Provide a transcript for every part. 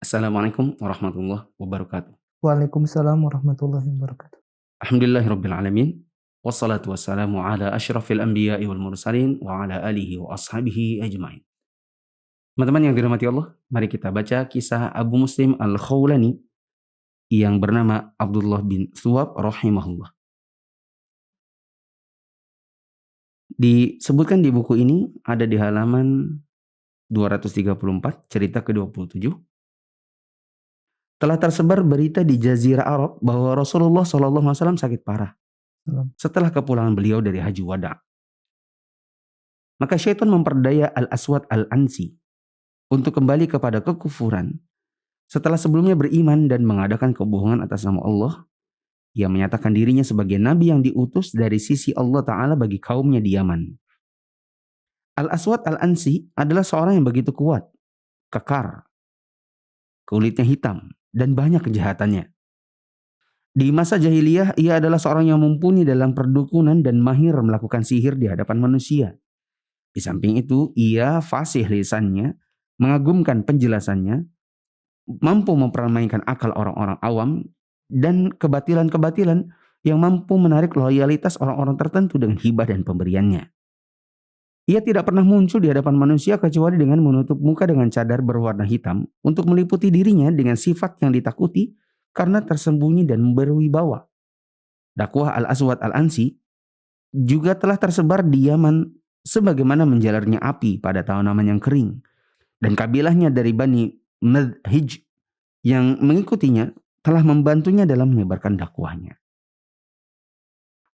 Assalamualaikum warahmatullahi wabarakatuh. Waalaikumsalam warahmatullahi wabarakatuh. Alhamdulillahirabbil alamin. Wassalatu wassalamu ala asyrafil anbiya'i wal mursalin wa ala alihi wa ashabihi ajmain. Teman-teman yang dirahmati Allah, mari kita baca kisah Abu Muslim Al-Khawlani yang bernama Abdullah bin Thuwab rahimahullah. Disebutkan di buku ini ada di halaman 234, cerita ke-27. Telah tersebar berita di Jazirah Arab bahwa Rasulullah SAW sakit parah setelah kepulangan beliau dari Haji Wada. Maka syaitan memperdaya Al-Aswad Al-Ansi untuk kembali kepada kekufuran. Setelah sebelumnya beriman dan mengadakan kebohongan atas nama Allah, ia menyatakan dirinya sebagai nabi yang diutus dari sisi Allah Ta'ala bagi kaumnya di Yaman. Al-Aswad Al-Ansi adalah seorang yang begitu kuat, kekar, kulitnya hitam, dan banyak kejahatannya. Di masa jahiliyah, ia adalah seorang yang mumpuni dalam perdukunan dan mahir melakukan sihir di hadapan manusia. Di samping itu, ia fasih lisannya, mengagumkan penjelasannya, mampu mempermainkan akal orang-orang awam, dan kebatilan-kebatilan yang mampu menarik loyalitas orang-orang tertentu dengan hibah dan pemberiannya. Ia tidak pernah muncul di hadapan manusia kecuali dengan menutup muka dengan cadar berwarna hitam untuk meliputi dirinya dengan sifat yang ditakuti karena tersembunyi dan berwibawa. Dakwah Al-Aswad Al-Ansi juga telah tersebar di Yaman sebagaimana menjalarnya api pada tanaman yang kering. Dan kabilahnya dari Bani Madhij yang mengikutinya telah membantunya dalam menyebarkan dakwahnya.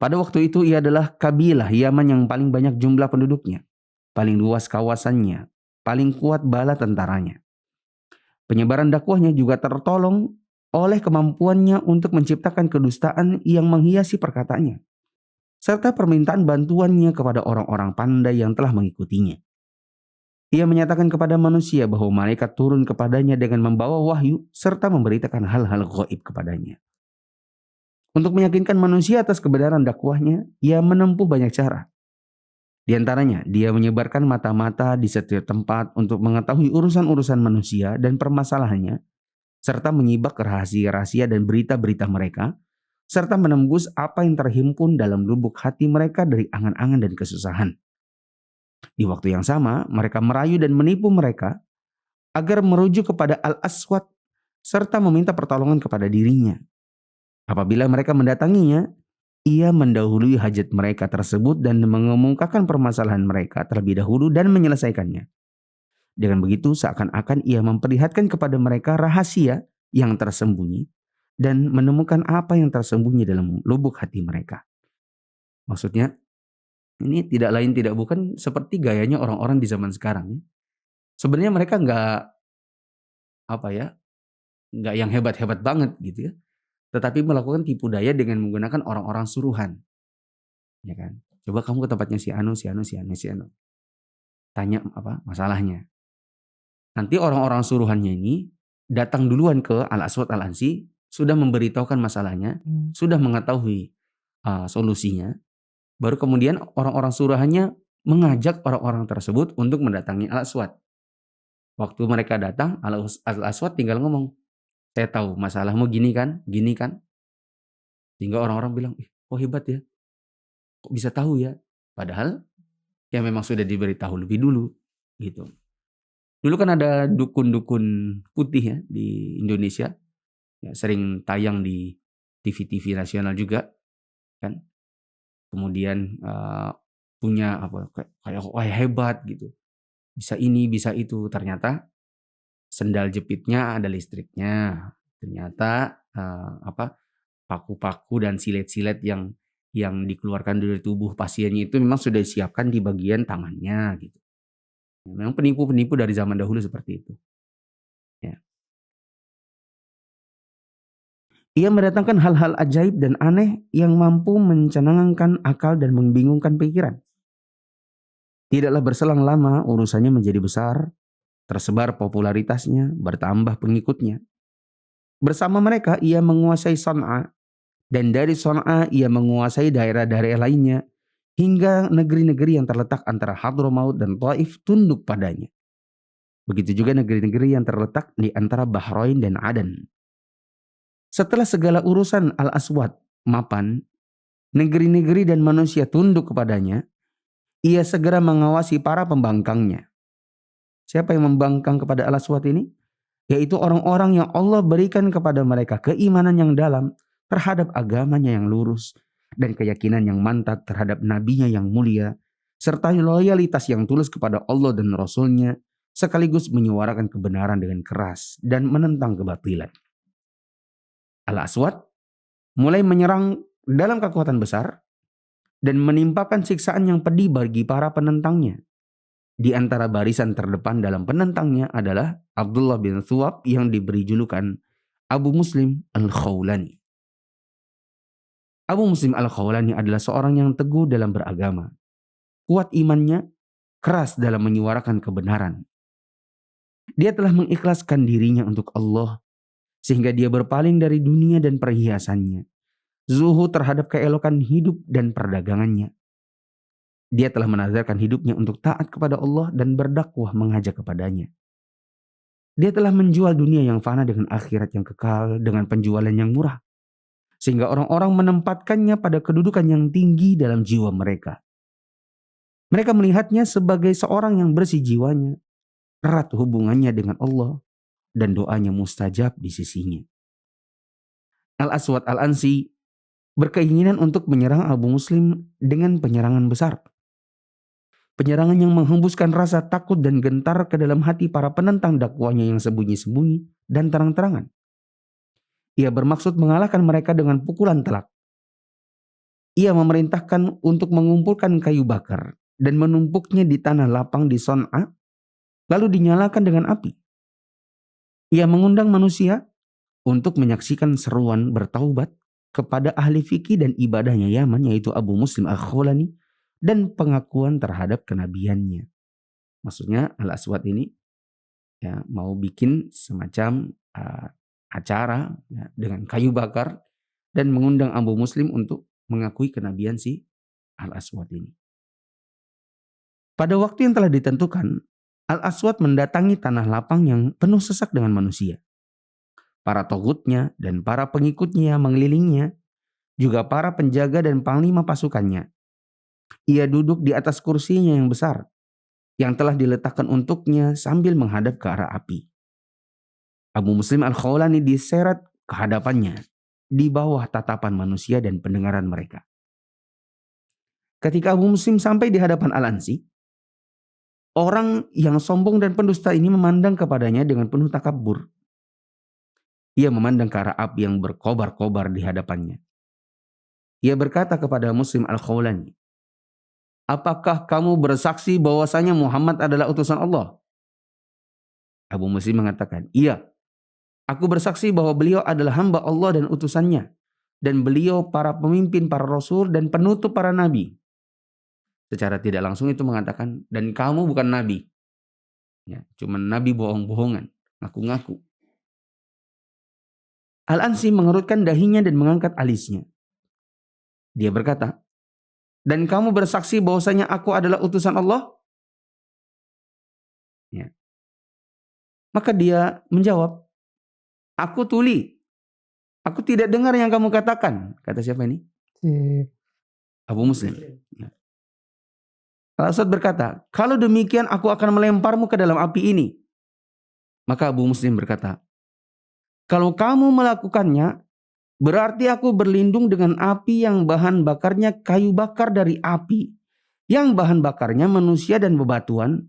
Pada waktu itu ia adalah kabilah Yaman yang paling banyak jumlah penduduknya, paling luas kawasannya, paling kuat bala tentaranya. Penyebaran dakwahnya juga tertolong oleh kemampuannya untuk menciptakan kedustaan yang menghiasi perkataannya, serta permintaan bantuannya kepada orang-orang pandai yang telah mengikutinya. Ia menyatakan kepada manusia bahwa malaikat turun kepadanya dengan membawa wahyu serta memberitakan hal-hal gaib kepadanya. Untuk meyakinkan manusia atas kebenaran dakwahnya, ia menempuh banyak cara. Di antaranya, dia menyebarkan mata-mata di setiap tempat untuk mengetahui urusan-urusan manusia dan permasalahannya, serta menyibak rahasia-rahasia dan berita-berita mereka, serta menembus apa yang terhimpun dalam lubuk hati mereka dari angan-angan dan kesusahan. Di waktu yang sama, mereka merayu dan menipu mereka agar merujuk kepada Al-Aswad serta meminta pertolongan kepada dirinya. Apabila mereka mendatanginya, ia mendahului hajat mereka tersebut dan mengemukakan permasalahan mereka terlebih dahulu dan menyelesaikannya. Dengan begitu seakan-akan ia memperlihatkan kepada mereka rahasia yang tersembunyi dan menemukan apa yang tersembunyi dalam lubuk hati mereka. Maksudnya, ini tidak lain tidak bukan seperti gayanya orang-orang di zaman sekarang. Sebenarnya mereka nggak yang hebat-hebat banget gitu ya, tetapi melakukan tipu daya dengan menggunakan orang-orang suruhan, ya kan? Coba kamu ke tempatnya si Anu. Tanya apa masalahnya. Nanti orang-orang suruhannya ini datang duluan ke Al-Aswad Al-Ansi, sudah memberitahukan masalahnya, sudah mengetahui solusinya. Baru kemudian orang-orang suruhannya mengajak orang-orang tersebut untuk mendatangi Al-Aswad. Waktu mereka datang, Al-Aswad tinggal ngomong, saya tahu masalahmu gini kan. Sehingga orang-orang bilang, kok hebat ya, kok bisa tahu ya. Padahal ya memang sudah diberitahu lebih dulu gitu. Dulu kan ada dukun-dukun putih ya di Indonesia, ya, sering tayang di TV-TV nasional juga kan. Kemudian punya kayak wah hebat gitu, bisa ini bisa itu. Ternyata sendal jepitnya ada listriknya. Ternyata paku-paku dan silet-silet yang dikeluarkan dari tubuh pasiennya itu memang sudah disiapkan di bagian tangannya gitu. Memang penipu-penipu dari zaman dahulu seperti itu. Ya. Ia mendatangkan hal-hal ajaib dan aneh yang mampu mencenangkan akal dan membingungkan pikiran. Tidaklah berselang lama urusannya menjadi besar, tersebar popularitasnya, bertambah pengikutnya. Bersama mereka ia menguasai Sana'a, dan dari Sana'a ia menguasai daerah-daerah lainnya, hingga negeri-negeri yang terletak antara Hadramaut dan Taif tunduk padanya. Begitu juga negeri-negeri yang terletak di antara Bahrain dan Aden. Setelah segala urusan Al-Aswad mapan, negeri-negeri dan manusia tunduk kepadanya, ia segera mengawasi para pembangkangnya. Siapa yang membangkang kepada Al-Aswad ini? Yaitu orang-orang yang Allah berikan kepada mereka keimanan yang dalam terhadap agamanya yang lurus dan keyakinan yang mantap terhadap nabinya yang mulia, serta loyalitas yang tulus kepada Allah dan Rasulnya, sekaligus menyuarakan kebenaran dengan keras dan menentang kebatilan. Al-Aswad mulai menyerang dalam kekuatan besar dan menimpakan siksaan yang pedih bagi para penentangnya. Di antara barisan terdepan dalam penentangnya adalah Abdullah bin Thuwab yang diberi julukan Abu Muslim Al-Khawlani. Abu Muslim Al-Khawlani adalah seorang yang teguh dalam beragama, kuat imannya, keras dalam menyuarakan kebenaran. Dia telah mengikhlaskan dirinya untuk Allah, sehingga dia berpaling dari dunia dan perhiasannya, zuhud terhadap keelokan hidup dan perdagangannya. Dia telah menazarkan hidupnya untuk taat kepada Allah dan berdakwah mengajak kepadanya. Dia telah menjual dunia yang fana dengan akhirat yang kekal dengan penjualan yang murah, sehingga orang-orang menempatkannya pada kedudukan yang tinggi dalam jiwa mereka. Mereka melihatnya sebagai seorang yang bersih jiwanya, erat hubungannya dengan Allah, dan doanya mustajab di sisinya. Al-Aswad Al-Ansi berkeinginan untuk menyerang Abu Muslim dengan penyerangan besar. Penyerangan yang menghembuskan rasa takut dan gentar ke dalam hati para penentang dakwanya yang sembunyi-sembunyi dan terang-terangan. Ia bermaksud mengalahkan mereka dengan pukulan telak. Ia memerintahkan untuk mengumpulkan kayu bakar dan menumpuknya di tanah lapang di Son'a, lalu dinyalakan dengan api. Ia mengundang manusia untuk menyaksikan seruan bertaubat kepada ahli fikih dan ibadahnya Yaman, yaitu Abu Muslim Al-Khawlani, dan pengakuan terhadap kenabiannya. Maksudnya Al-Aswad ini ya mau bikin semacam acara ya, dengan kayu bakar dan mengundang Abu Muslim untuk mengakui kenabian si Al-Aswad ini. Pada waktu yang telah ditentukan, Al-Aswad mendatangi tanah lapang yang penuh sesak dengan manusia. Para togutnya dan para pengikutnya yang mengelilingnya, juga para penjaga dan panglima pasukannya. Ia duduk di atas kursinya yang besar, yang telah diletakkan untuknya sambil menghadap ke arah api. Abu Muslim Al-Khawlani diseret ke hadapannya, di bawah tatapan manusia dan pendengaran mereka. Ketika Abu Muslim sampai di hadapan Al-Ansi, orang yang sombong dan pendusta ini memandang kepadanya dengan penuh takabur. Ia memandang ke arah api yang berkobar-kobar di hadapannya. Ia berkata kepada Muslim Al-Khawlani, "Apakah kamu bersaksi bahwasanya Muhammad adalah utusan Allah?" Abu Muslim mengatakan, "Iya, aku bersaksi bahwa beliau adalah hamba Allah dan utusannya, dan beliau para pemimpin, para rasul, dan penutup para nabi." Secara tidak langsung itu mengatakan, dan kamu bukan nabi. Ya, cuma nabi bohong-bohongan, ngaku-ngaku. Al-Ansi mengerutkan dahinya dan mengangkat alisnya. Dia berkata, "Dan kamu bersaksi bahwasanya aku adalah utusan Allah?" Ya. Maka dia menjawab, "Aku tuli. Aku tidak dengar yang kamu katakan." Kata siapa ini? Abu Muslim. Ya. Al-Aswad berkata, "Kalau demikian aku akan melemparmu ke dalam api ini." Maka Abu Muslim berkata, "Kalau kamu melakukannya, berarti aku berlindung dengan api yang bahan bakarnya kayu bakar dari api, yang bahan bakarnya manusia dan bebatuan,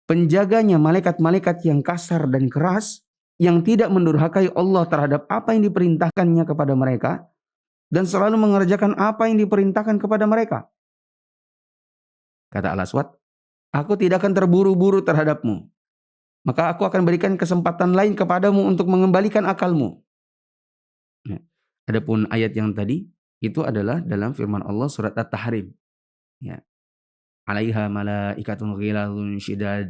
penjaganya malaikat-malaikat yang kasar dan keras, yang tidak mendurhakai Allah terhadap apa yang diperintahkannya kepada mereka, dan selalu mengerjakan apa yang diperintahkan kepada mereka." Kata Al-Aswad, "Aku tidak akan terburu-buru terhadapmu. Maka aku akan berikan kesempatan lain kepadamu untuk mengembalikan akalmu." Ya. Adapun ayat yang tadi itu adalah dalam firman Allah surat At-Tahrim. Ya. "Alaiha malaikatun ghiladun syidad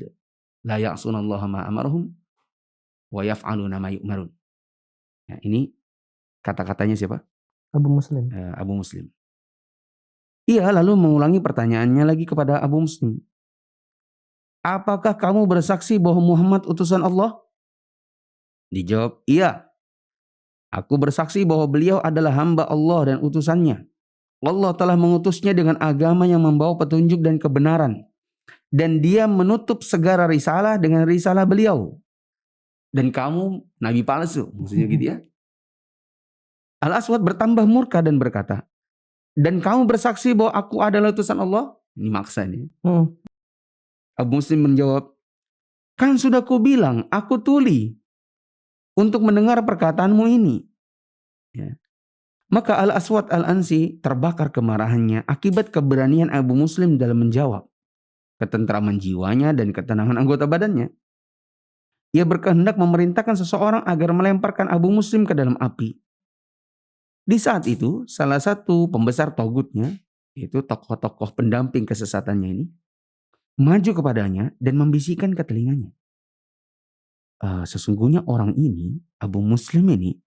la ya'sunallaha ma amarhum wa yaf'aluna ma yu'marun." Ya, ini kata-katanya siapa? Abu Muslim. Abu Muslim. Ia lalu mengulangi pertanyaannya lagi kepada Abu Muslim. apakah kamu bersaksi bahwa Muhammad utusan Allah? Dijawab, iya. Aku bersaksi bahwa beliau adalah hamba Allah dan utusannya. Allah telah mengutusnya dengan agama yang membawa petunjuk dan kebenaran. Dan dia menutup segala risalah dengan risalah beliau. Dan kamu nabi palsu. Maksudnya gitu ya. Al-Aswad bertambah murka dan berkata, dan kamu bersaksi bahwa aku adalah utusan Allah? Ini maksa nih. Abu Muslim menjawab, kan sudah kubilang aku tuli untuk mendengar perkataanmu ini. Ya. Maka Al-Aswad Al-Ansi terbakar kemarahannya akibat keberanian Abu Muslim dalam menjawab, ketentraman jiwanya dan ketenangan anggota badannya. Ia berkehendak memerintahkan seseorang agar melemparkan Abu Muslim ke dalam api. Di saat itu, salah satu pembesar togutnya, yaitu tokoh-tokoh pendamping kesesatannya ini, maju kepadanya dan membisikkan ke telinganya. Sesungguhnya orang ini, Abu Muslim ini,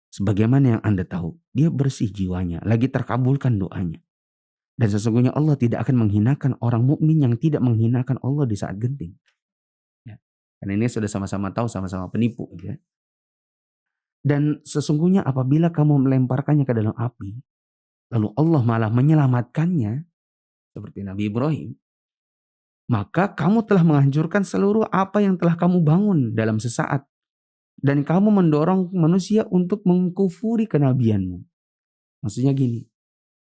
sebagaimana yang Anda tahu, dia bersih jiwanya, lagi terkabulkan doanya. Dan sesungguhnya Allah tidak akan menghinakan orang mukmin yang tidak menghinakan Allah di saat genting. Ya. Karena ini sudah sama-sama tahu, sama-sama penipu. Ya. Dan sesungguhnya apabila kamu melemparkannya ke dalam api, lalu Allah malah menyelamatkannya, seperti Nabi Ibrahim, maka kamu telah menghancurkan seluruh apa yang telah kamu bangun dalam sesaat. Dan kamu mendorong manusia untuk mengkufuri kenabianmu. Maksudnya gini,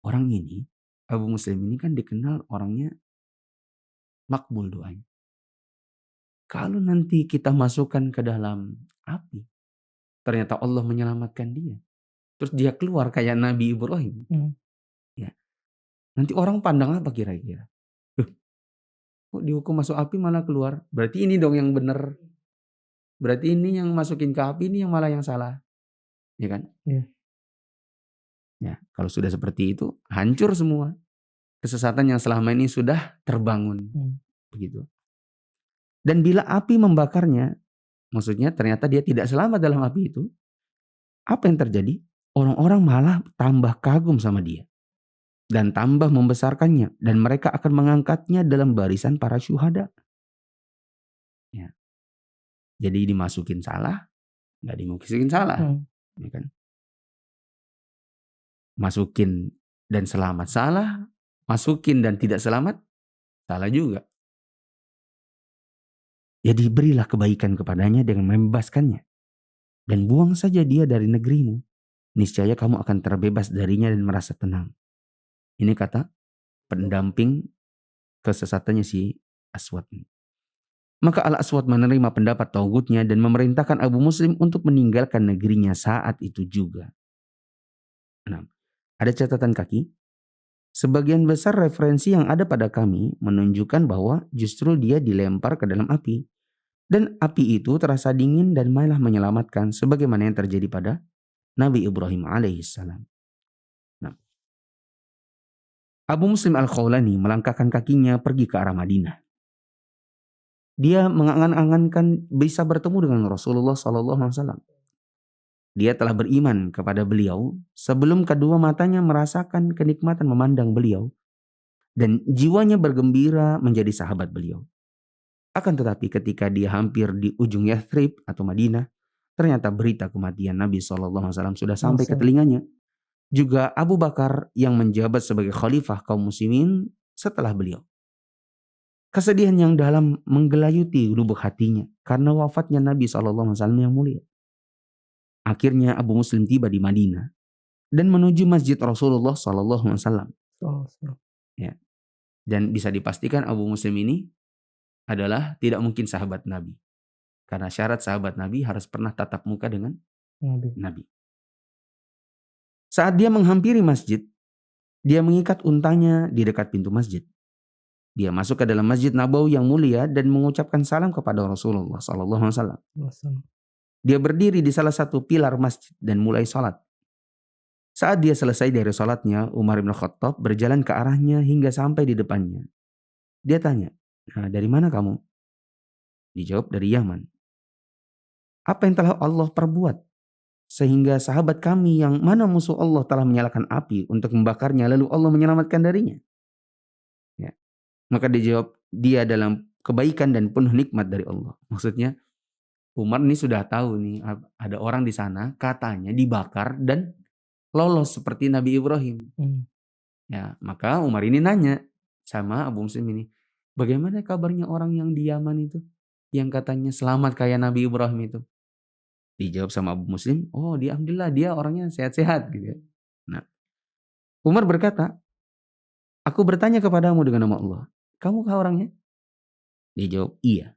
orang ini, Abu Muslim ini kan dikenal orangnya makbul doanya. Kalau nanti kita masukkan ke dalam api, ternyata Allah menyelamatkan dia. Terus dia keluar kayak Nabi Ibrahim. Ya. Nanti orang pandang apa kira-kira? Kok dihukum masuk api malah keluar? Berarti ini dong yang benar. Berarti ini yang masukin ke api, ini yang malah yang salah. Ya kan? Ya. Ya, kalau sudah seperti itu, hancur semua. Kesesatan yang selama ini sudah terbangun. Begitu. Dan bila api membakarnya, maksudnya ternyata dia tidak selamat dalam api itu, apa yang terjadi? Orang-orang malah tambah kagum sama dia. Dan tambah membesarkannya. Dan mereka akan mengangkatnya dalam barisan para syuhada. Ya. Jadi dimasukin salah, nggak dimasukin salah. Ya kan? Masukin dan selamat salah, masukin dan tidak selamat, salah juga. Jadi berilah kebaikan kepadanya dengan membebaskannya. Dan buang saja dia dari negerimu. Niscaya kamu akan terbebas darinya dan merasa tenang. Ini kata pendamping kesesatannya si Aswad. Maka Al-Aswad menerima pendapat tauhidnya dan memerintahkan Abu Muslim untuk meninggalkan negerinya saat itu juga. Nah, ada catatan kaki. Sebagian besar referensi yang ada pada kami menunjukkan bahwa justru dia dilempar ke dalam api. Dan api itu terasa dingin dan malah menyelamatkan sebagaimana yang terjadi pada Nabi Ibrahim alaihissalam. Nah, Abu Muslim Al-Khawlani melangkahkan kakinya pergi ke arah Madinah. Dia mengangan-angankan bisa bertemu dengan Rasulullah SAW. Dia telah beriman kepada beliau sebelum kedua matanya merasakan kenikmatan memandang beliau. Dan jiwanya bergembira menjadi sahabat beliau. Akan tetapi ketika dia hampir di ujung Yathrib atau Madinah, ternyata berita kematian Nabi SAW sudah sampai ke telinganya. Juga Abu Bakar yang menjabat sebagai khalifah kaum muslimin setelah beliau. Kesedihan yang dalam menggelayuti lubuk hatinya karena wafatnya Nabi SAW yang mulia. Akhirnya Abu Muslim tiba di Madinah dan menuju masjid Rasulullah SAW. Ya. Dan bisa dipastikan Abu Muslim ini adalah tidak mungkin sahabat Nabi. Karena syarat sahabat Nabi harus pernah tatap muka dengan Nabi. Saat dia menghampiri masjid, dia mengikat untanya di dekat pintu masjid. Dia masuk ke dalam Masjid Nabawi yang mulia dan mengucapkan salam kepada Rasulullah SAW. Dia berdiri di salah satu pilar masjid dan mulai sholat. Saat dia selesai dari sholatnya, Umar bin Khattab berjalan ke arahnya hingga sampai di depannya. Dia tanya, "Nah, dari mana kamu?" Dijawab, "Dari Yaman." "Apa yang telah Allah perbuat sehingga sahabat kami yang mana musuh Allah telah menyalakan api untuk membakarnya lalu Allah menyelamatkan darinya?" Ya. Maka dijawab, "Dia dalam kebaikan dan penuh nikmat dari Allah. Maksudnya Umar ini sudah tahu nih ada orang di sana katanya dibakar dan lolos seperti Nabi Ibrahim. Ya, maka Umar ini nanya sama Abu Muslim ini, bagaimana kabarnya orang yang di Yaman itu yang katanya selamat kayak Nabi Ibrahim itu? Dijawab sama Abu Muslim, oh dia alhamdulillah dia orangnya sehat-sehat gitu ya. Nah, Umar berkata, aku bertanya kepadamu dengan nama Allah, kamu kah orangnya? Dia jawab, iya.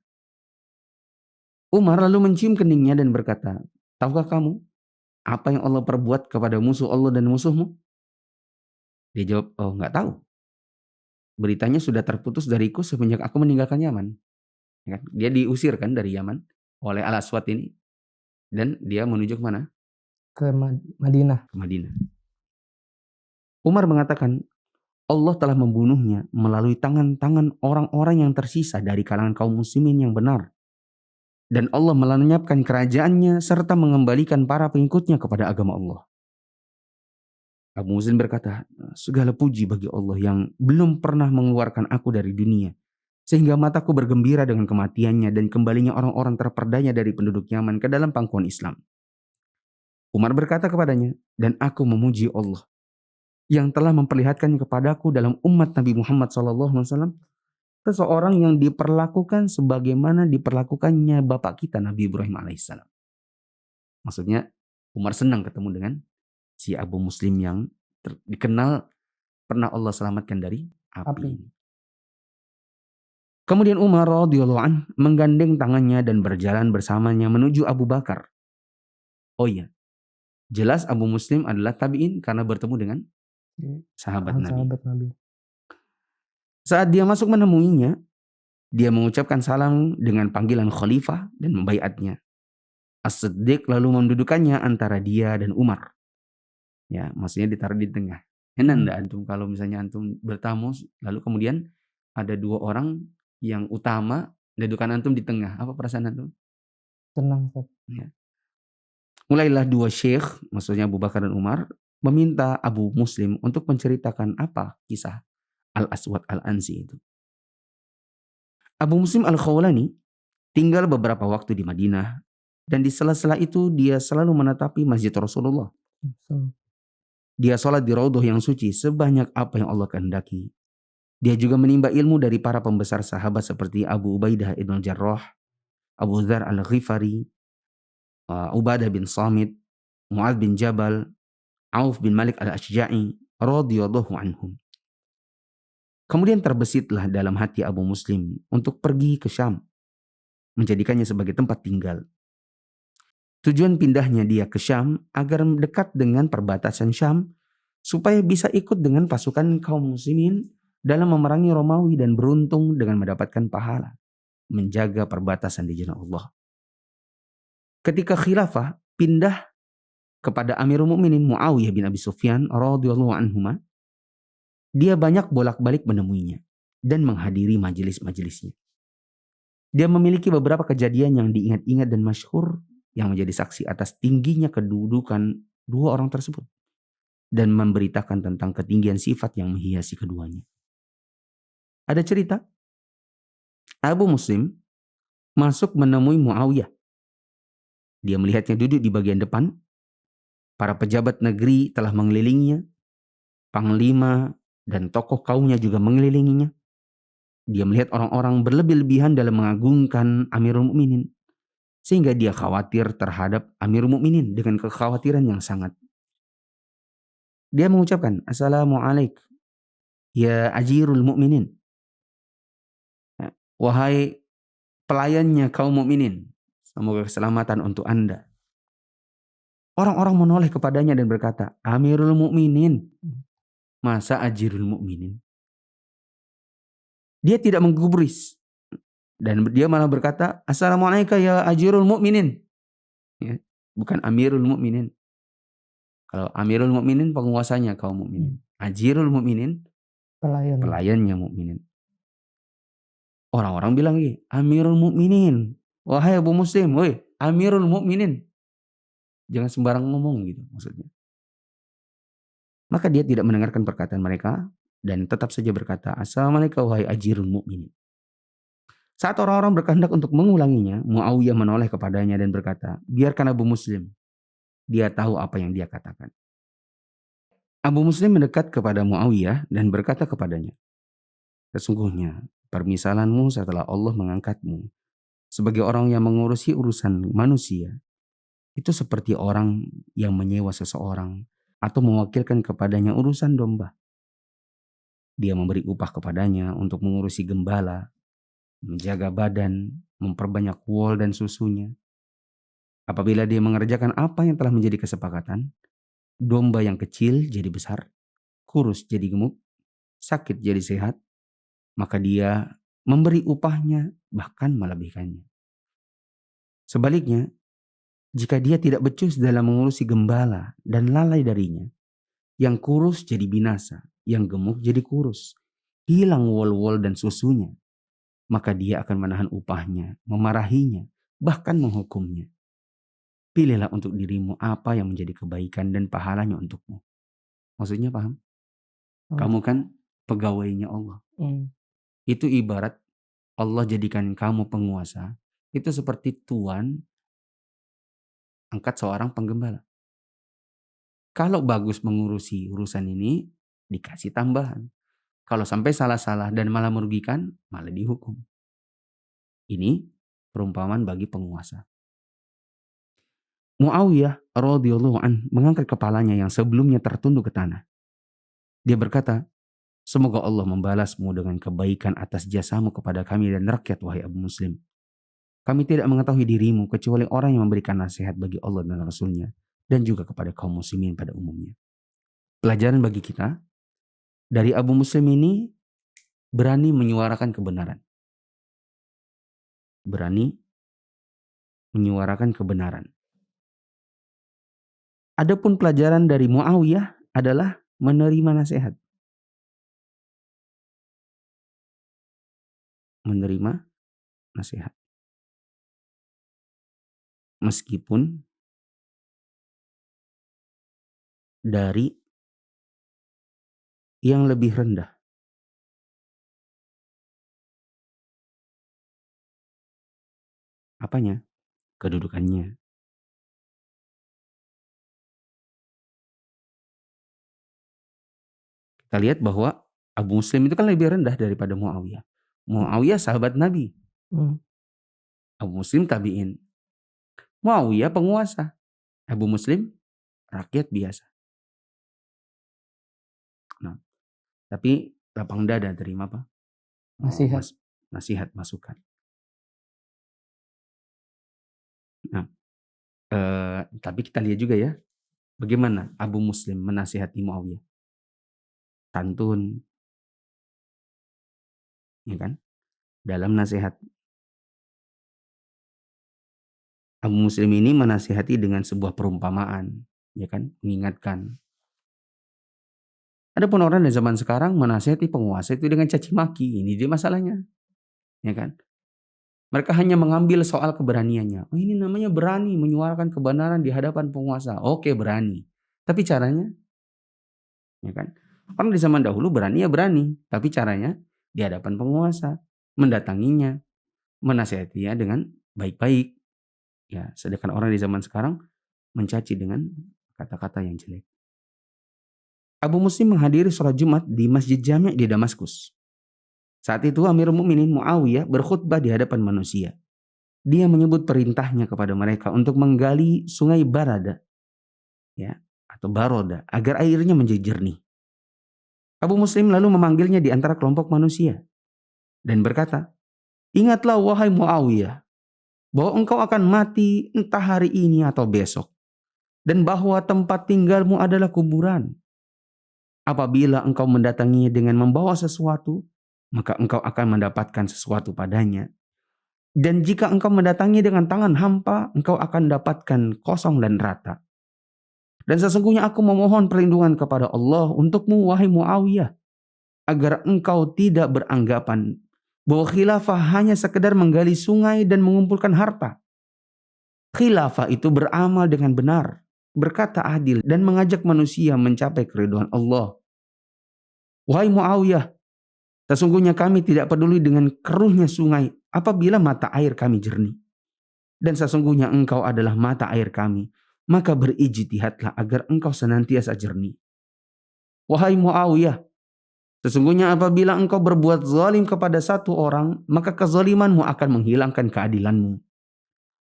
Umar lalu mencium keningnya dan berkata, tahukah kamu apa yang Allah perbuat kepada musuh Allah dan musuhmu? Dia jawab, oh nggak tahu. Beritanya sudah terputus dariku semenjak aku meninggalkan Yaman. Dia diusir kan dari Yaman oleh Al-Aswad ini. Dan dia menuju ke mana? Ke Madinah. Ke Madinah. Umar mengatakan, Allah telah membunuhnya melalui tangan-tangan orang-orang yang tersisa dari kalangan kaum muslimin yang benar. Dan Allah melenyapkan kerajaannya serta mengembalikan para pengikutnya kepada agama Allah. Abu Muslim berkata, segala puji bagi Allah yang belum pernah mengeluarkan aku dari dunia. Sehingga mataku bergembira dengan kematiannya dan kembalinya orang-orang terperdaya dari penduduk Yaman ke dalam pangkuan Islam. Umar berkata kepadanya, dan aku memuji Allah yang telah memperlihatkan kepadaku dalam umat Nabi Muhammad SAW seseorang yang diperlakukan sebagaimana diperlakukannya bapak kita Nabi Ibrahim alaihissalam. Maksudnya Umar senang ketemu dengan si Abu Muslim yang dikenal pernah Allah selamatkan dari api. Kemudian Umar radhiyallahu an menggandeng tangannya dan berjalan bersamanya menuju Abu Bakar. Oh iya, jelas Abu Muslim adalah tabi'in karena bertemu dengan sahabat Nabi. Saat dia masuk menemuinya, dia mengucapkan salam dengan panggilan khalifah dan membaiatnya. As-Siddiq lalu mendudukannya antara dia dan Umar. Ya, maksudnya ditaruh di tengah. Enak enggak antum kalau misalnya antum bertamu lalu kemudian ada dua orang yang utama, dudukan antum di tengah. Apa perasaan antum? Tenang, Ustaz. Ya. Mulailah dua syekh, maksudnya Abu Bakar dan Umar, meminta Abu Muslim untuk menceritakan apa kisah Al-Aswad Al-Ansi itu. Abu Muslim Al-Khawlani tinggal beberapa waktu di Madinah dan di sela-sela itu dia selalu menatapi Masjid Rasulullah. Dia sholat di Raudhah yang suci sebanyak apa yang Allah kehendaki. Dia juga menimba ilmu dari para pembesar sahabat seperti Abu Ubaidah ibn Jarrah, Abu Dzar Al-Ghifari, Ubadah bin Samit, Mu'adz bin Jabal, Auf bin Malik Al-Ashja'i, radhiyallahu anhum. Kemudian terbesitlah dalam hati Abu Muslim untuk pergi ke Syam, menjadikannya sebagai tempat tinggal. Tujuan pindahnya dia ke Syam agar dekat dengan perbatasan Syam, supaya bisa ikut dengan pasukan kaum muslimin dalam memerangi Romawi dan beruntung dengan mendapatkan pahala, menjaga perbatasan di jalan Allah. Ketika khilafah pindah kepada Amirul Mukminin Muawiyah bin Abi Sufyan radhiyallahu anhuma, dia banyak bolak-balik menemuinya dan menghadiri majelis-majelisnya. Dia memiliki beberapa kejadian yang diingat-ingat dan masyhur yang menjadi saksi atas tingginya kedudukan dua orang tersebut dan memberitakan tentang ketinggian sifat yang menghiasi keduanya. Ada cerita Abu Muslim masuk menemui Muawiyah. Dia melihatnya duduk di bagian depan. Para pejabat negeri telah mengelilinginya. Panglima dan tokoh kaumnya juga mengelilinginya. Dia melihat orang-orang berlebih-lebihan dalam mengagungkan Amirul Mukminin, sehingga dia khawatir terhadap Amirul Mukminin dengan kekhawatiran yang sangat. Dia mengucapkan, Assalamualaikum ya Ajirul Mukminin. Wahai pelayannya kaum mukminin, semoga keselamatan untuk Anda. Orang-orang menoleh kepadanya dan berkata, Amirul Mukminin, masa Ajirul Mukminin? Dia tidak menggubris. Dan dia malah berkata, Assalamualaikum ya Ajirul Mukminin. Ya, bukan Amirul Mukminin. Kalau Amirul Mukminin penguasanya kaum mukminin. Ajirul Mukminin pelayannya mukminin. Orang-orang bilang lagi, Amirul Mukminin. Wahai Abu Muslim, woi, Amirul Mukminin. Jangan sembarang ngomong gitu maksudnya. Maka dia tidak mendengarkan perkataan mereka dan tetap saja berkata, Assalamualaikum wahai Ajirul Mukminin. Saat orang-orang berkehendak untuk mengulanginya, Muawiyah menoleh kepadanya dan berkata, biarkan Abu Muslim. Dia tahu apa yang dia katakan. Abu Muslim mendekat kepada Muawiyah dan berkata kepadanya, sesungguhnya permisalanmu setelah Allah mengangkatmu sebagai orang yang mengurusi urusan manusia, itu seperti orang yang menyewa seseorang atau mewakilkan kepadanya urusan domba. Dia memberi upah kepadanya untuk mengurusi gembala, menjaga badan, memperbanyak wol dan susunya. Apabila dia mengerjakan apa yang telah menjadi kesepakatan, domba yang kecil jadi besar, kurus jadi gemuk, sakit jadi sehat, maka dia memberi upahnya bahkan melebihkannya. Sebaliknya, jika dia tidak becus dalam mengurusi gembala dan lalai darinya, yang kurus jadi binasa, yang gemuk jadi kurus, hilang wol-wol dan susunya, maka dia akan menahan upahnya, memarahinya, bahkan menghukumnya. Pilihlah untuk dirimu apa yang menjadi kebaikan dan pahalanya untukmu. Maksudnya paham? Kamu kan pegawainya Allah. Itu ibarat Allah jadikan kamu penguasa. Itu seperti tuan angkat seorang penggembala. Kalau bagus mengurusi urusan ini, dikasih tambahan. Kalau sampai salah-salah dan malah merugikan, malah dihukum. Ini perumpamaan bagi penguasa. Muawiyah radhiyallahu an mengangkat kepalanya yang sebelumnya tertunduk ke tanah. Dia berkata, semoga Allah membalasmu dengan kebaikan atas jasamu kepada kami dan rakyat, wahai Abu Muslim. Kami tidak mengetahui dirimu kecuali orang yang memberikan nasihat bagi Allah dan Rasulnya dan juga kepada kaum muslimin pada umumnya. Pelajaran bagi kita, dari Abu Muslim ini berani menyuarakan kebenaran. Berani menyuarakan kebenaran. Adapun pelajaran dari Muawiyah adalah menerima nasihat. Menerima nasihat. Meskipun dari yang lebih rendah. Apanya? Kedudukannya. Kita lihat bahwa Abu Muslim itu kan lebih rendah daripada Muawiyah. Muawiyah sahabat Nabi. Abu Muslim tabi'in. Muawiyah penguasa. Abu Muslim rakyat biasa. Nah, tapi lapang dada terima apa? Nasihat. Nasihat, masukan. Nah, tapi kita lihat juga ya, bagaimana Abu Muslim menasihati Muawiyah. Santun, ya kan? Dalam nasihat. Abu Muslim ini menasihati dengan sebuah perumpamaan, ya kan? Mengingatkan. Adapun orang di zaman sekarang menasihati penguasa itu dengan caci maki. Ini dia masalahnya, ya kan? Mereka hanya mengambil soal keberaniannya. Oh, ini namanya berani menyuarakan kebenaran di hadapan penguasa. Oke, berani. Tapi caranya, ya kan? Orang di zaman dahulu berani ya berani, tapi caranya di hadapan penguasa, mendatanginya, menasihatinya dengan baik-baik. Ya, sedangkan orang di zaman sekarang mencaci dengan kata-kata yang jelek. Abu Muslim menghadiri sholat Jumat di Masjid Jami' di Damaskus. Saat itu Amirul Mukminin Muawiyah berkhutbah di hadapan manusia. Dia menyebut perintahnya kepada mereka untuk menggali sungai Barada, ya, atau Baroda, agar airnya menjadi jernih. Abu Muslim lalu memanggilnya di antara kelompok manusia dan berkata, ingatlah wahai Muawiyah, bahwa engkau akan mati entah hari ini atau besok, dan bahwa tempat tinggalmu adalah kuburan. Apabila engkau mendatanginya dengan membawa sesuatu, maka engkau akan mendapatkan sesuatu padanya. Dan jika engkau mendatangi dengan tangan hampa, engkau akan dapatkan kosong dan rata. Dan sesungguhnya aku memohon perlindungan kepada Allah untukmu, wahai Muawiyah, agar engkau tidak beranggapan bahwa khilafah hanya sekedar menggali sungai dan mengumpulkan harta. Khilafah itu beramal dengan benar, berkata adil, dan mengajak manusia mencapai keridhaan Allah. Wahai Muawiyah, Sesungguhnya kami tidak peduli dengan keruhnya sungai apabila mata air kami jernih. Dan sesungguhnya engkau adalah mata air kami. Maka berijtihadlah agar engkau senantiasa jernih. Wahai Muawiyah, sesungguhnya apabila engkau berbuat zalim kepada satu orang, maka kezalimanmu akan menghilangkan keadilanmu.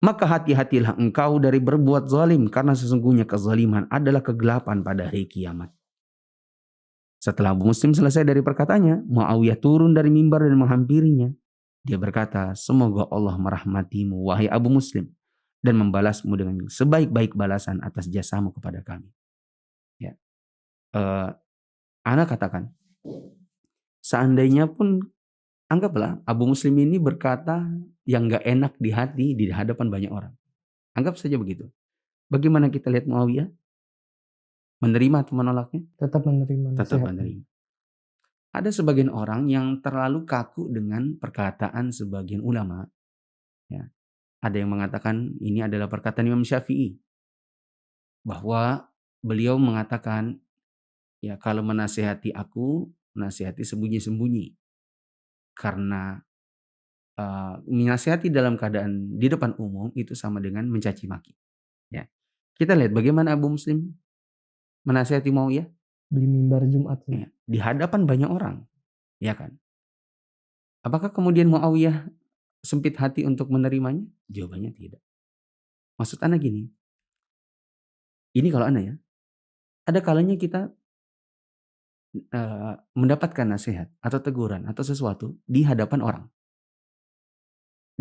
Maka hati-hatilah engkau dari berbuat zalim, karena sesungguhnya kezaliman adalah kegelapan pada hari kiamat. Setelah Abu Muslim selesai dari perkataannya, Muawiyah turun dari mimbar dan menghampirinya. Dia berkata, semoga Allah merahmatimu, wahai Abu Muslim, dan membalasmu dengan sebaik-baik balasan atas jasamu kepada kami. Ya, Ana katakan, seandainya pun anggaplah Abu Muslim ini berkata yang gak enak di hati di hadapan banyak orang. Anggap saja begitu. Bagaimana kita lihat Muawiyah? Menerima atau menolaknya? Tetap menerima. Tetap menerima. Ada sebagian orang yang terlalu kaku dengan perkataan sebagian ulama. Ya. Ada yang mengatakan ini adalah perkataan Imam Syafi'i. Bahwa beliau mengatakan, ya kalau menasihati aku, menasihati sembunyi-sembunyi. Karena menasihati dalam keadaan di depan umum itu sama dengan mencaci maki. Ya. Kita lihat bagaimana Abu Muslim menasihati Muawiyah di mimbar Jumat. Ya, di hadapan banyak orang. Ya kan? Apakah kemudian Muawiyah sempit hati untuk menerimanya? Jawabannya tidak. Maksud Ana gini. Ini kalau Ana ya. Ada kalanya kita mendapatkan nasihat atau teguran atau sesuatu di hadapan orang.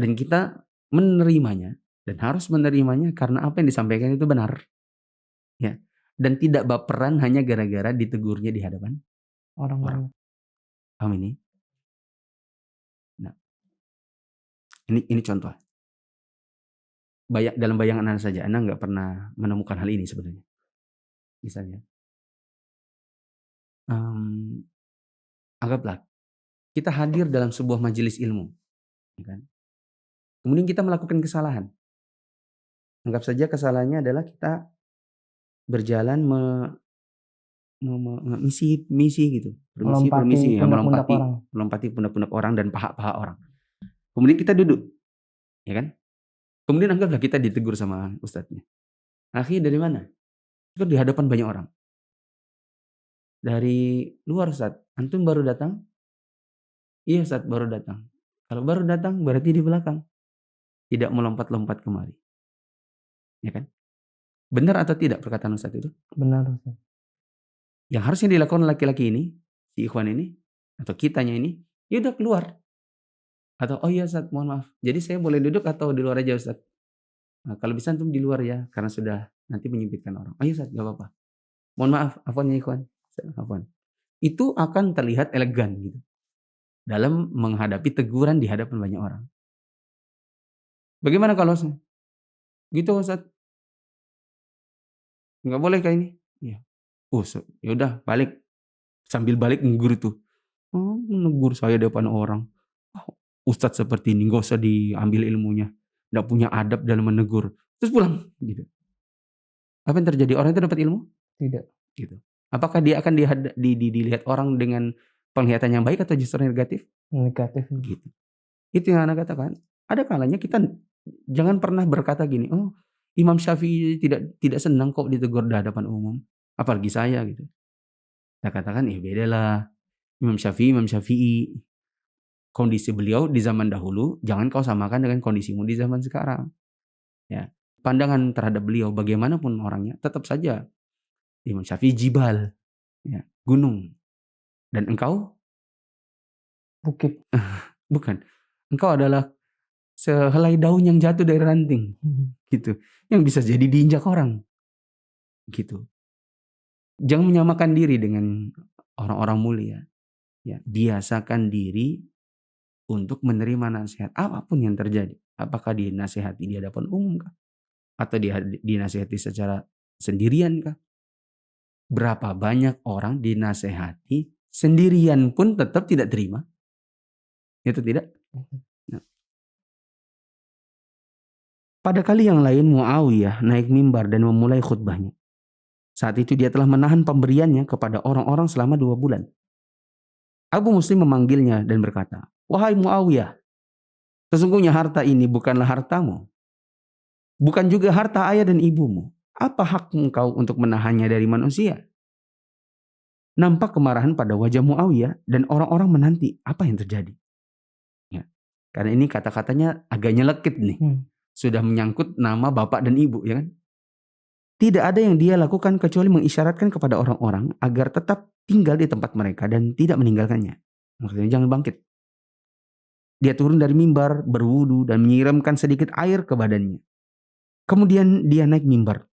Dan kita menerimanya dan harus menerimanya karena apa yang disampaikan itu benar. Ya. Dan tidak baperan hanya gara-gara ditegurnya di hadapan orang. Paham ini? Nah. Ini contoh. Dalam bayangan Anda saja, Anda nggak pernah menemukan hal ini sebenarnya. Misalnya, anggaplah kita hadir dalam sebuah majelis ilmu, ya kan? Kemudian kita melakukan kesalahan. Anggap saja kesalahannya adalah kita berjalan misi gitu, melompati pundak-pundak orang dan paha-paha orang. Kemudian kita duduk, ya kan? Kemudian anggaplah kita ditegur sama ustadznya. Akhi dari mana? Itu di hadapan banyak orang. Dari luar Ustaz, antum baru datang? Iya Ustaz, baru datang. Kalau baru datang berarti di belakang. Tidak melompat-lompat kemari. Ya kan? Benar atau tidak perkataan Ustaz itu? Benar Ustaz. Yang harusnya dilakukan laki-laki ini, si ikhwan ini, atau kitanya ini, ya udah keluar. Atau, oh iya Ustaz, mohon maaf. Jadi saya boleh duduk atau di luar aja Ustaz? Nah, kalau bisa antum di luar ya, karena sudah nanti menyempitkan orang. Oh iya Ustaz, gak apa-apa. Mohon maaf, afwan ya ikhwan. Afwan. Itu akan terlihat elegan gitu. Dalam menghadapi teguran di hadapan banyak orang. Bagaimana kalau gitu Ustaz? Nggak boleh kayak ini? Ya. Ya udah balik. Sambil balik negur itu. Oh, menegur saya depan orang. Oh, Ustaz seperti ini nggak usah diambil ilmunya. Nggak punya adab dalam menegur. Terus pulang gitu. Apa yang terjadi? Orang itu dapat ilmu? Tidak. Gitu. Apakah dia akan dilihat orang dengan penglihatan yang baik atau justru negatif? Negatif. Gitu. Itu yang Anda katakan. Ada kalanya kita jangan pernah berkata gini, oh Imam Syafi'i tidak senang kok ditegur di hadapan umum. Apalagi saya gitu. Saya katakan, bedalah. Imam Syafi'i. Kondisi beliau di zaman dahulu, jangan kau samakan dengan kondisimu di zaman sekarang. Ya. Pandangan terhadap beliau, bagaimanapun orangnya, tetap saja Imam Syafi'i jibal, ya, gunung. Dan engkau? Bukit. Bukan. Engkau adalah sehelai daun yang jatuh dari ranting. Gitu. Yang bisa jadi diinjak orang. Gitu. Jangan menyamakan diri dengan orang-orang mulia. Ya, biasakan diri untuk menerima nasihat apapun yang terjadi. Apakah dinasihati di hadapan umum kah? Atau dinasihati secara sendirian kah? Berapa banyak orang dinasehati sendirian pun tetap tidak terima? Itu tidak? Nah. Pada kali yang lain Muawiyah naik mimbar dan memulai khutbahnya. Saat itu dia telah menahan pemberiannya kepada orang-orang selama 2 bulan. Abu Muslim memanggilnya dan berkata, "Wahai Muawiyah, sesungguhnya harta ini bukanlah hartamu, bukan juga harta ayah dan ibumu. Apa hak engkau untuk menahannya dari manusia?" Nampak kemarahan pada wajah Muawiyah dan orang-orang menanti apa yang terjadi. Ya. Karena ini kata-katanya agak nyelekit nih. Sudah menyangkut nama bapak dan ibu, ya kan? Tidak ada yang dia lakukan kecuali mengisyaratkan kepada orang-orang agar tetap tinggal di tempat mereka dan tidak meninggalkannya. Maksudnya jangan bangkit. Dia turun dari mimbar, berwudu dan menyiramkan sedikit air ke badannya. Kemudian dia naik mimbar,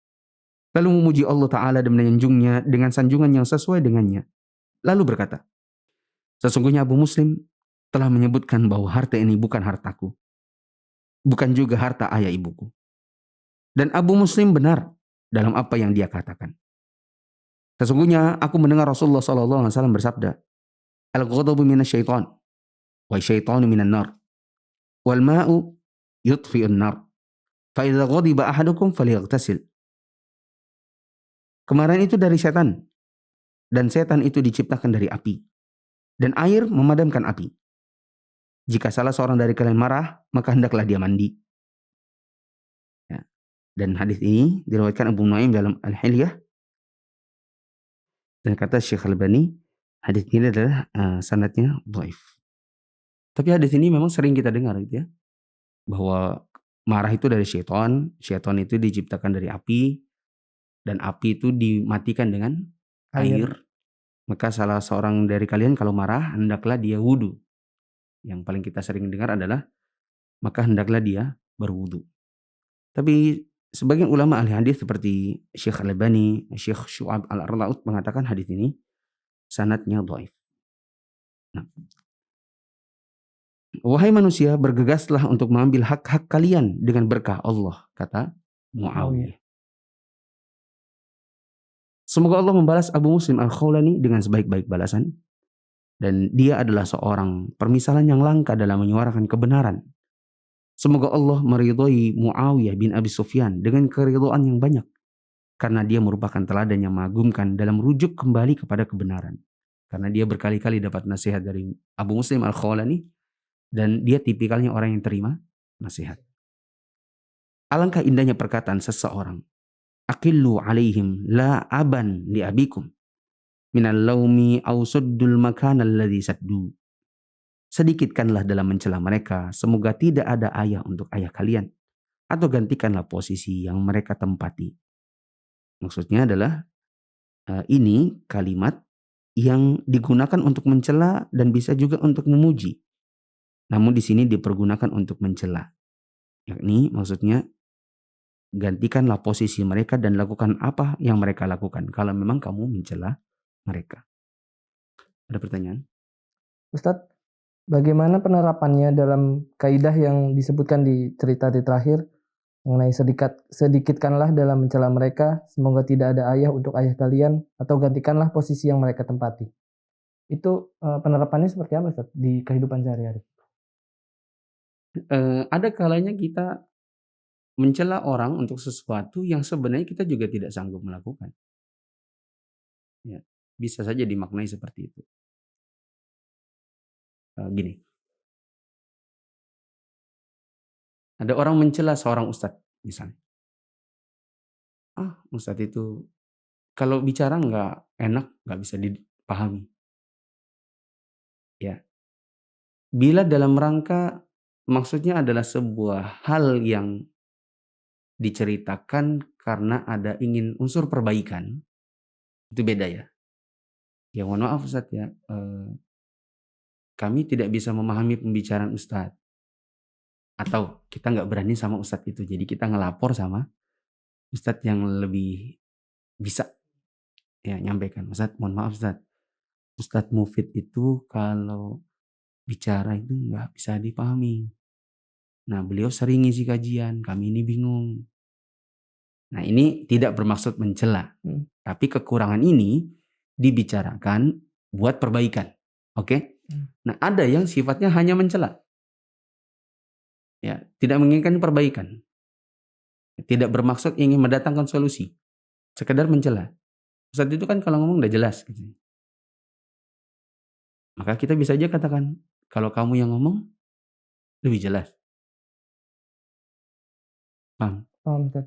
lalu memuji Allah Ta'ala dan menyanjungnya dengan sanjungan yang sesuai dengannya. Lalu berkata, "Sesungguhnya Abu Muslim telah menyebutkan bahwa harta ini bukan hartaku, bukan juga harta ayah ibuku. Dan Abu Muslim benar dalam apa yang dia katakan. Sesungguhnya aku mendengar Rasulullah SAW bersabda, Al-ghadabu minasyaitan, wa syaitanu minan nar, wal ma'u yutfi'un nar, fa idza ghadiba ahadukum falyaghtasil." Kemarahan itu dari setan, dan setan itu diciptakan dari api, dan air memadamkan api. Jika salah seorang dari kalian marah, maka hendaklah dia mandi. Ya. Dan hadis ini diriwayatkan Abu Nuaim dalam Al-Hilyah. Dan kata Syekh Al-Albani, hadis ini adalah sanadnya dhaif. Tapi hadis ini memang sering kita dengar gitu ya. Bahwa marah itu dari syaitan, syaitan itu diciptakan dari api, dan api itu dimatikan dengan air. Maka salah seorang dari kalian kalau marah, hendaklah dia wudu. Yang paling kita sering dengar adalah, maka hendaklah dia berwudu. Tapi sebagian ulama ahli hadis seperti Syekh Al-Albani, Syekh Syu'ab Al-Arnaut mengatakan hadis ini sanadnya dhaif. Nah, wahai manusia, bergegaslah untuk mengambil hak-hak kalian dengan berkah Allah, kata Muawiyah. Semoga Allah membalas Abu Muslim Al-Khawlani dengan sebaik-baik balasan. Dan dia adalah seorang permisalan yang langka dalam menyuarakan kebenaran. Semoga Allah meridhai Muawiyah bin Abi Sufyan dengan keridhaan yang banyak. Karena dia merupakan teladan yang mengagumkan dalam rujuk kembali kepada kebenaran. Karena dia berkali-kali dapat nasihat dari Abu Muslim Al-Khawlani. Dan dia tipikalnya orang yang terima nasihat. Alangkah indahnya perkataan seseorang. Aqillu alaihim la aban li abikum. Minal laumi au suddul makan alladhi saddu. Sedikitkanlah dalam mencela mereka, semoga tidak ada ayah untuk ayah kalian, atau gantikanlah posisi yang mereka tempati. Maksudnya adalah ini kalimat yang digunakan untuk mencela dan bisa juga untuk memuji. Namun di sini dipergunakan untuk mencela. Yakni maksudnya gantikanlah posisi mereka dan lakukan apa yang mereka lakukan kalau memang kamu mencela mereka. Ada pertanyaan? Ustadz, bagaimana penerapannya dalam kaidah yang disebutkan di cerita di terakhir mengenai sedikitkanlah dalam mencela mereka, semoga tidak ada ayah untuk ayah kalian, atau gantikanlah posisi yang mereka tempati. Itu penerapannya seperti apa Ustadz di kehidupan sehari-hari? Ada kalanya kita mencela orang untuk sesuatu yang sebenarnya kita juga tidak sanggup melakukan. Ya, bisa saja dimaknai seperti itu. Gini, ada orang mencela seorang ustadz misalnya. Ustadz itu kalau bicara nggak enak, nggak bisa dipahami. Ya, bila dalam rangka maksudnya adalah sebuah hal yang diceritakan karena ada ingin unsur perbaikan, itu beda ya. Ya mohon maaf Ustadz ya, kami tidak bisa memahami pembicaraan Ustadz. Atau kita nggak berani sama Ustadz itu, jadi kita ngelapor sama Ustadz yang lebih bisa ya nyampaikan. Ustadz mohon maaf Ustadz Mufid itu kalau bicara itu nggak bisa dipahami. Nah beliau sering ngisi kajian, kami ini bingung. Nah ini tidak bermaksud mencela, tapi kekurangan ini dibicarakan buat perbaikan. Oke? Nah ada yang sifatnya hanya mencela. Ya, tidak menginginkan perbaikan. Tidak bermaksud ingin mendatangkan solusi. Sekedar mencela. Ustadz itu kan kalau ngomong udah jelas gitu. Maka kita bisa aja katakan, kalau kamu yang ngomong lebih jelas. Paham? Paham Ustaz.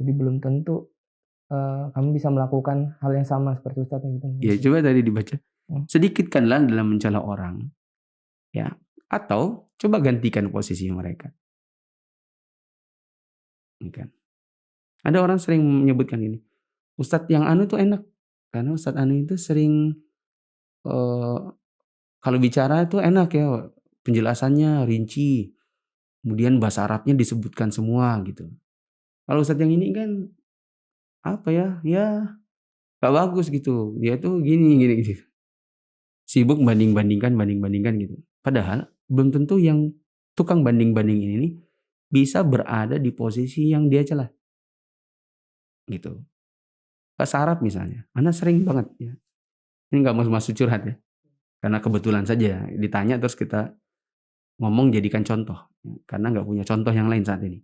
Jadi belum tentu kamu bisa melakukan hal yang sama seperti Ustaz gitu. Ya coba tadi dibaca. Hmm. Sedikitkanlah dalam mencela orang. Ya. Atau coba gantikan posisi mereka. Kan. Ada orang sering menyebutkan ini. Ustadz yang anu tuh enak. Karena Ustadz anu itu sering kalau bicara itu enak ya. Penjelasannya rinci. Kemudian bahasa Arabnya disebutkan semua gitu. Kalau Ustadz yang ini kan apa ya? Ya gak bagus gitu. Dia tuh gini gitu. Sibuk banding-bandingkan gitu. Padahal belum tentu yang tukang banding-banding ini nih bisa berada di posisi yang dia celah. Gitu. Bahasa Arab misalnya. Ana sering banget ya. Ini gak mau masuk curhat ya. Karena kebetulan saja ditanya terus kita ngomong jadikan contoh. Karena gak punya contoh yang lain saat ini.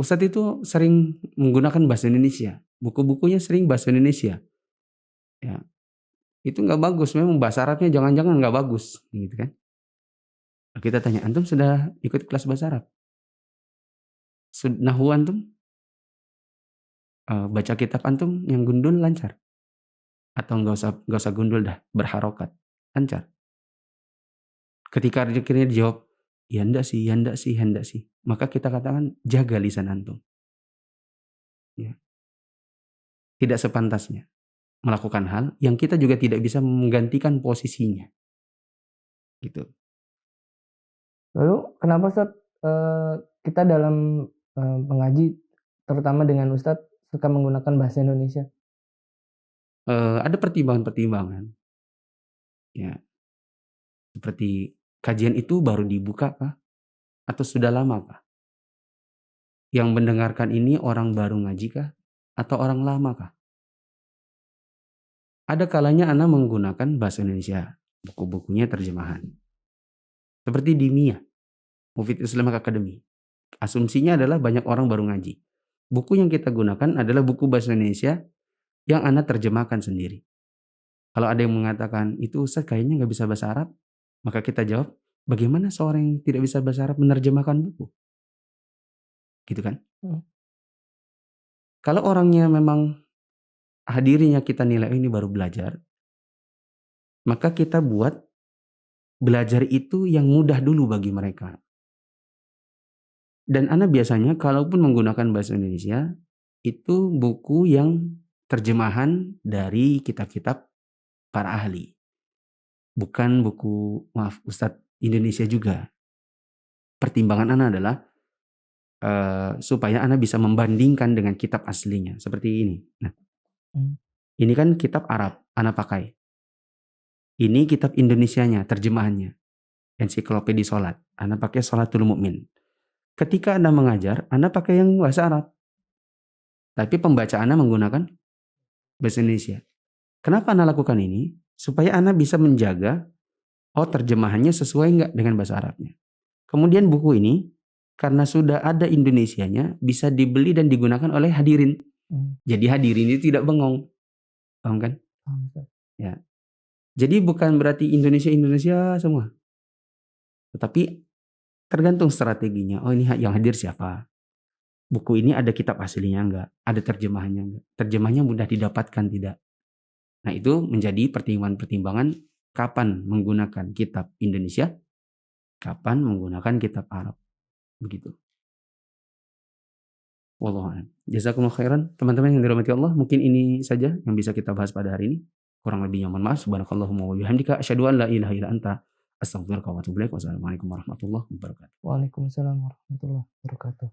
Ustadz itu sering menggunakan bahasa Indonesia. Buku-bukunya sering bahasa Indonesia. Ya. Itu gak bagus. Memang bahasa Arabnya jangan-jangan gak bagus. Gitu kan. Kita tanya, antum sudah ikut kelas bahasa Arab? Nahwu antum? Baca kitab antum yang gundul lancar? Atau gak usah gundul dah, berharokat? Lancar? Ketika akhirnya dijawab, ya enggak sih. Maka kita katakan, jaga lisan antum. Ya. Tidak sepantasnya melakukan hal yang kita juga tidak bisa menggantikan posisinya. Gitu. Lalu kenapa Ustaz kita dalam mengaji terutama dengan Ustadz suka menggunakan bahasa Indonesia? Ada pertimbangan-pertimbangan. Ya. Seperti kajian itu baru dibuka kah? Atau sudah lama kah? Yang mendengarkan ini orang baru ngaji kah? Atau orang lama kah? Ada kalanya Ana menggunakan bahasa Indonesia. Buku-bukunya terjemahan. Seperti di MIA. Mufid Islamic Academy. Asumsinya adalah banyak orang baru ngaji. Buku yang kita gunakan adalah buku bahasa Indonesia yang Ana terjemahkan sendiri. Kalau ada yang mengatakan, itu Ustaz kayaknya gak bisa bahasa Arab. Maka kita jawab, bagaimana seorang yang tidak bisa bahasa Arab menerjemahkan buku? Gitu kan? Kalau orangnya memang hadirnya kita nilai ini baru belajar, maka kita buat belajar itu yang mudah dulu bagi mereka. Dan Ana biasanya kalaupun menggunakan bahasa Indonesia, itu buku yang terjemahan dari kitab-kitab para ahli. Bukan buku, maaf Ustadz Indonesia juga. Pertimbangan Ana adalah supaya Ana bisa membandingkan dengan kitab aslinya. Seperti ini. Nah, ini kan kitab Arab, Ana pakai. Ini kitab Indonesianya, terjemahannya. Ensiklopedia Salat. Ana pakai Salatul Mu'min. Ketika Anda mengajar, Anda pakai yang bahasa Arab. Tapi pembaca Anda menggunakan bahasa Indonesia. Kenapa Anda lakukan ini? Supaya Anda bisa menjaga, terjemahannya sesuai enggak dengan bahasa Arabnya. Kemudian buku ini, karena sudah ada Indonesianya, bisa dibeli dan digunakan oleh hadirin. Jadi hadirin itu tidak bengong. Paham kan? Ya. Jadi bukan berarti Indonesia semua. Tetapi tergantung strateginya. Oh, ini yang hadir siapa? Buku ini ada kitab aslinya enggak? Ada terjemahannya enggak? Terjemahnya mudah didapatkan tidak? Nah, itu menjadi pertimbangan-pertimbangan kapan menggunakan kitab Indonesia, kapan menggunakan kitab Arab. Begitu. Wallahu a'lam. Jazakumullah khairan. Teman-teman yang dirahmati Allah, mungkin ini saja yang bisa kita bahas pada hari ini. Kurang lebihnya mohon maaf. Subhanakallahumma wa bihamdika asyhadu an la ilaha illa anta astaghfiruka wa atubu ilaik. Wassalamualaikum warahmatullahi wabarakatuh. Waalaikumsalam warahmatullahi wabarakatuh.